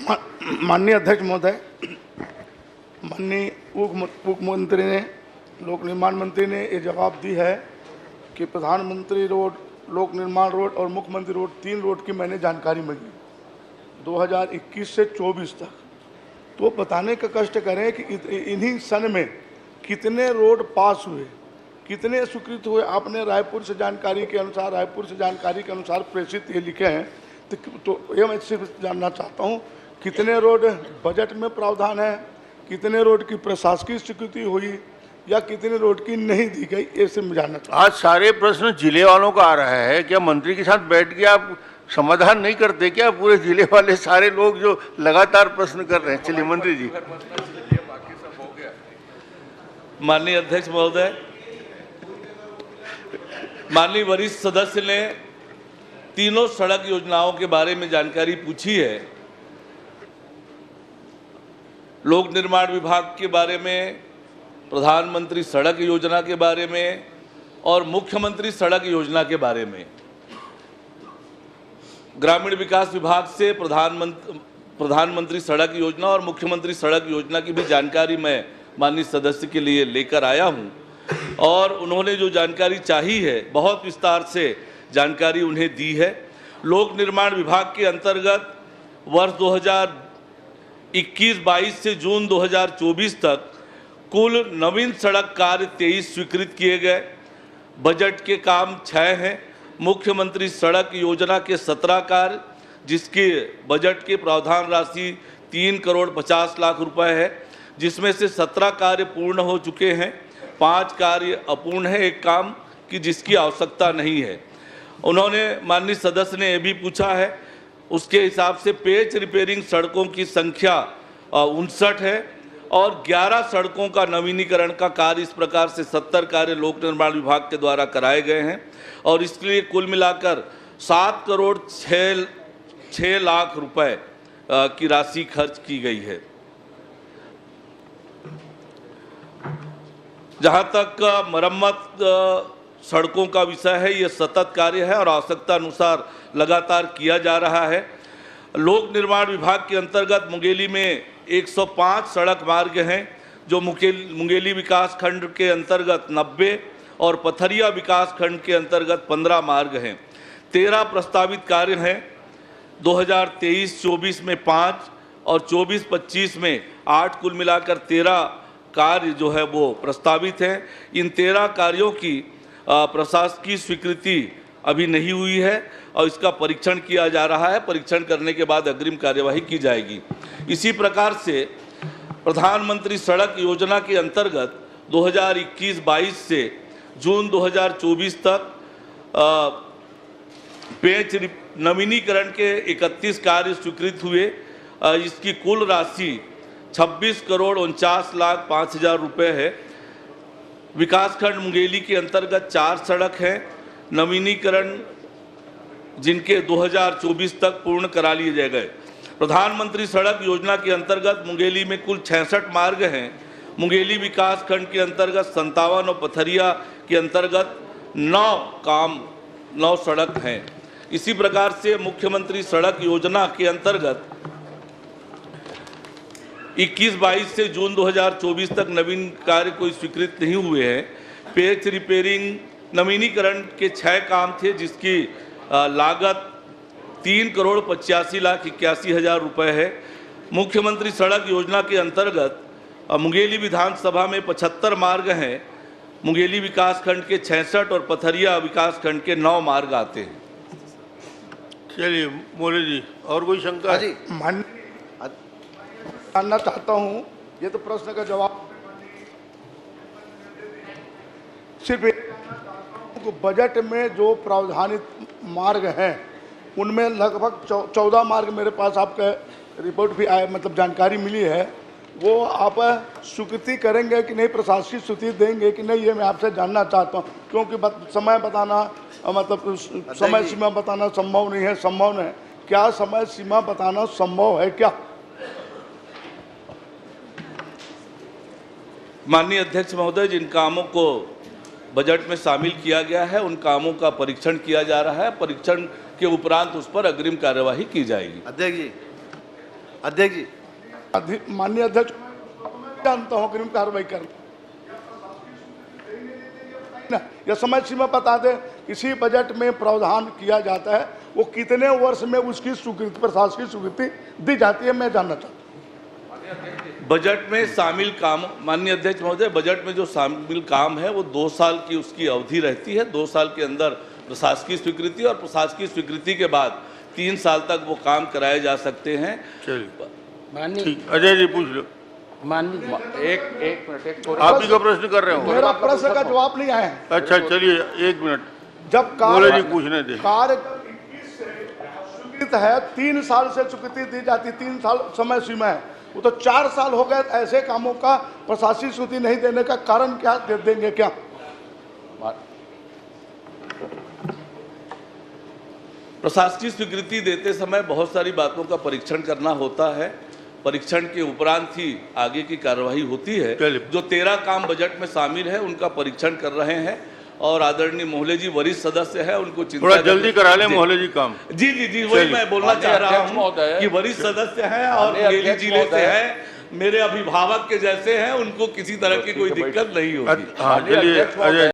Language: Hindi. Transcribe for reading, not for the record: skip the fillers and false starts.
माननीय अध्यक्ष महोदय, माननीय उप मुख्यमंत्री ने, लोक निर्माण मंत्री ने ये जवाब दी है कि प्रधानमंत्री रोड, लोक निर्माण रोड और मुख्यमंत्री रोड, 3 रोड की मैंने जानकारी मिली 2021 से 24 तक। तो बताने का कष्ट करें कि इन्हीं सन में कितने रोड पास हुए, कितने स्वीकृत हुए। आपने रायपुर से जानकारी के अनुसार प्रेषित ये लिखे हैं। तो ये मैं सिर्फ जानना चाहता हूँ कितने रोड बजट में प्रावधान है, कितने रोड की प्रशासकीय स्वीकृति हुई या कितने रोड की नहीं दी गई, ये सिर्फ जानना चाहता हूँ। आज सारे प्रश्न जिले वालों का आ रहा है। क्या मंत्री के साथ बैठ के आप समाधान नहीं करते क्या? पूरे जिले वाले सारे लोग जो लगातार प्रश्न कर रहे हैं। चलिए मंत्री जी। माननीय अध्यक्ष महोदय, माननीय वरिष्ठ सदस्य ने तीनों सड़क योजनाओं के बारे में जानकारी पूछी है। लोक निर्माण विभाग के बारे में, प्रधानमंत्री सड़क योजना के बारे में और मुख्यमंत्री सड़क योजना के बारे में। ग्रामीण विकास विभाग से प्रधानमंत्री सड़क योजना और मुख्यमंत्री सड़क योजना की भी जानकारी मैं माननीय सदस्य के लिए लेकर आया हूं और उन्होंने जो जानकारी चाही है बहुत विस्तार से जानकारी उन्हें दी है। लोक निर्माण विभाग के अंतर्गत वर्ष 2021-22 से जून 2024 तक कुल नवीन सड़क कार्य 23 स्वीकृत किए गए। बजट के काम 6 हैं। मुख्यमंत्री सड़क योजना के 17 कार्य, जिसके बजट के प्रावधान राशि 3,50,00,000 रुपए है, जिसमें से 17 कार्य पूर्ण हो चुके हैं, 5 कार्य अपूर्ण है, एक काम की जिसकी आवश्यकता नहीं है। उन्होंने, माननीय सदस्य ने यह भी पूछा है, उसके हिसाब से पेच रिपेयरिंग सड़कों की संख्या 59 है और 11 सड़कों का नवीनीकरण का कार्य, इस प्रकार से 70 कार्य लोक निर्माण विभाग के द्वारा कराए गए हैं और इसके लिए कुल मिलाकर 7,06,00,000 रुपए की राशि खर्च की गई है। जहां तक मरम्मत सड़कों का विषय है, ये सतत कार्य है और आवश्यकता अनुसार लगातार किया जा रहा है। लोक निर्माण विभाग के अंतर्गत मुंगेली में 105 सड़क मार्ग हैं, जो मुंगेली विकास खंड के अंतर्गत 90 और पथरिया विकास खंड के अंतर्गत 15 मार्ग हैं। 13 प्रस्तावित कार्य हैं। 2023-24 में 5 और 24-25 में 8, कुल मिलाकर 13 कार्य जो है वो प्रस्तावित हैं। इन 13 कार्यों की प्रशासकीय स्वीकृति अभी नहीं हुई है और इसका परीक्षण किया जा रहा है। परीक्षण करने के बाद अग्रिम कार्यवाही की जाएगी। इसी प्रकार से प्रधानमंत्री सड़क योजना के अंतर्गत 2021-22 से जून 2024 तक पेच नवीनीकरण के 31 कार्य स्वीकृत हुए। इसकी कुल राशि 26,49,05,000 रुपये है। विकासखंड मुंगेली के अंतर्गत 4 सड़क हैं नवीनीकरण, जिनके 2024 तक पूर्ण करा लिए गए। प्रधानमंत्री सड़क योजना के अंतर्गत मुंगेली में कुल 66 मार्ग हैं। मुंगेली विकास खंड के अंतर्गत 57 और पथरिया के अंतर्गत 9 सड़क हैं। इसी प्रकार से मुख्यमंत्री सड़क योजना के अंतर्गत 21-22 से जून 2024 तक नवीन कार्य कोई स्वीकृत नहीं हुए हैं। पेच रिपेयरिंग नवीनीकरण के 6 काम थे, जिसकी लागत 3,85,81,000 रुपये है। मुख्यमंत्री सड़क योजना के अंतर्गत मुंगेली विधानसभा में 75 मार्ग हैं। मुंगेली विकासखंड के 66 और पथरिया विकासखंड के 9 मार्ग आते हैं। चलिए मोरे जी, और कोई शंका? जी, जानना चाहता हूँ, ये तो प्रश्न का जवाब सिर्फ बजट में जो प्रावधानित मार्ग हैं उनमें लगभग 14 मार्ग मेरे पास आपका रिपोर्ट भी आया, मतलब जानकारी मिली है। वो आप स्वीकृति करेंगे कि नहीं, प्रशासकीय स्वीकृति देंगे कि नहीं, ये मैं आपसे जानना चाहता हूँ, क्योंकि समय बताना, मतलब समय सीमा बताना संभव नहीं है। संभव नहीं है क्या? समय सीमा बताना संभव है क्या? माननीय अध्यक्ष महोदय, जिन कामों को बजट में शामिल किया गया है उन कामों का परीक्षण किया जा रहा है। परीक्षण के उपरांत उस पर अग्रिम कार्यवाही की जाएगी। अध्यक्ष जी, अध्यक्ष जी, माननीय अध्यक्ष, जानता हूँ कि कार्रवाई करना या समय सीमा बता दें। इसी बजट में प्रावधान किया जाता है, वो कितने वर्ष में उसकी स्वीकृति, प्रशासकीय स्वीकृति दी जाती है, मैं जानना चाहता हूँ। बजट में शामिल काम, माननीय अध्यक्ष महोदय, बजट में जो शामिल काम है वो 2 साल की उसकी अवधि रहती है। 2 साल के अंदर प्रशासकीय स्वीकृति, और प्रशासकीय स्वीकृति के बाद 3 साल तक वो काम कराए जा सकते हैं। चलिए माननीय ठीक, अजय जी पूछ लो। माननीय एक मिनट आप ही का प्रश्न कर रहे हो। मेरा प्रश्न का जवाब नहीं आया है। अच्छा चलिए 1 मिनट, जब बोले जी पूछने दे। कार्य स्वीकृत है, 3 साल से स्वीकृति दी जाती, 3 साल समय सीमा है, वो तो 4 साल हो गए। ऐसे कामों का प्रशासकीय स्वीकृति नहीं देने का कारण क्या दे देंगे क्या? प्रशासकीय स्वीकृति देते समय बहुत सारी बातों का परीक्षण करना होता है। परीक्षण के उपरांत ही आगे की कार्यवाही होती है। जो 13 काम बजट में शामिल है उनका परीक्षण कर रहे हैं, और आदरणीय मोहले जी वरिष्ठ सदस्य है, उनको चिंता थोड़ा जल्दी करा ले मोहले जी काम। जी जी जी, वही मैं बोलना चाह रहा हूँ कि वरिष्ठ सदस्य हैं और मेरी जिले से हैं, मेरे अभिभावक के जैसे हैं, उनको किसी तरह की कोई दिक्कत नहीं होगी। हाँ चलिए अजय।